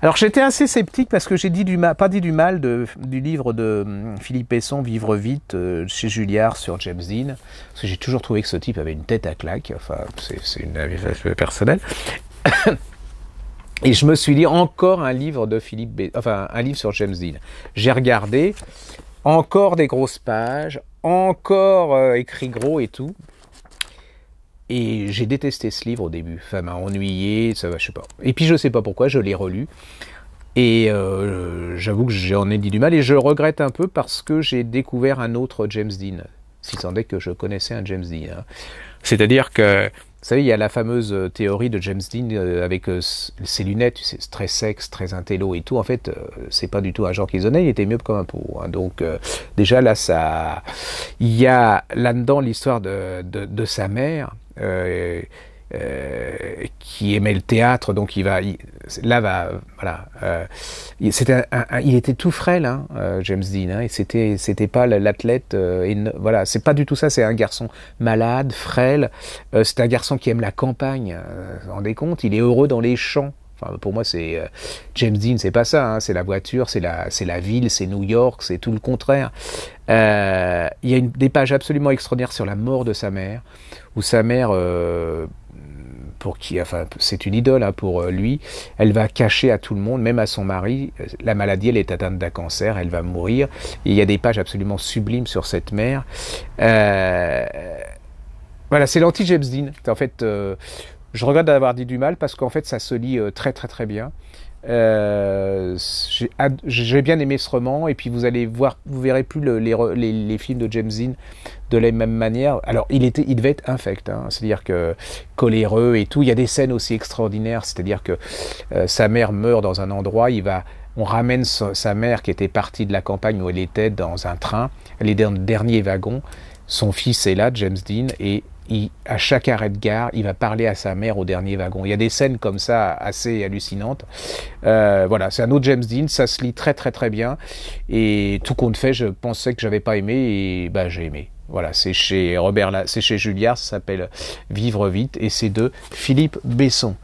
Alors j'étais assez sceptique parce que j'ai dit pas dit du mal du livre de Philippe Besson, Vivre vite, chez Julliard sur James Dean, parce que j'ai toujours trouvé que ce type avait une tête à claque, enfin c'est une avis personnelle. Et je me suis dit encore un livre de un livre sur James Dean. J'ai regardé, encore des grosses pages, encore écrit gros et tout. Et j'ai détesté ce livre au début, ça m'a ennuyé, ça va, je sais pas. Et puis je sais pas pourquoi, je l'ai relu. Et j'avoue que j'en ai dit du mal et je regrette un peu parce que j'ai découvert un autre James Dean. Si c'en est que je connaissais un James Dean. Hein. C'est-à-dire que, vous savez, il y a la fameuse théorie de James Dean avec ses lunettes, tu sais, très sexe, très intello et tout. En fait, c'est pas du tout un genre qu'ils donnaient, il était myope comme un pot. Hein. Donc déjà là, il y a là-dedans l'histoire de sa mère. Qui aimait le théâtre, donc il était tout frêle, hein, James Dean, hein, et c'était pas l'athlète, voilà, c'est pas du tout ça, c'est un garçon malade, frêle, c'est un garçon qui aime la campagne, vous vous rendez compte, il est heureux dans les champs. Enfin, pour moi, c'est James Dean, c'est pas ça, hein, c'est la voiture, c'est la ville, c'est New York, c'est tout le contraire. Il y a des pages absolument extraordinaires sur la mort de sa mère, où sa mère, c'est une idole hein, pour lui, elle va cacher à tout le monde, même à son mari, la maladie, elle est atteinte d'un cancer, elle va mourir, et il y a des pages absolument sublimes sur cette mère. Voilà, c'est l'anti-James Dean. En fait, je regrette d'avoir dit du mal parce qu'en fait, ça se lit très très très bien. J'ai bien aimé ce roman et puis vous verrez plus les films de James Dean de la même manière. Alors il devait être infect, hein, c'est-à-dire que coléreux et tout. Il y a des scènes aussi extraordinaires, c'est-à-dire que sa mère meurt dans un endroit, on ramène sa mère qui était partie de la campagne où elle était dans un train, elle est dans le dernier wagon, son fils est là, James Dean, et à chaque arrêt de gare, il va parler à sa mère au dernier wagon. Il y a des scènes comme ça assez hallucinantes. Voilà, c'est un autre James Dean, ça se lit très très très bien. Et tout compte fait, je pensais que j'avais pas aimé et j'ai aimé. Voilà, c'est chez Julliard, ça s'appelle Vivre vite et c'est de Philippe Besson.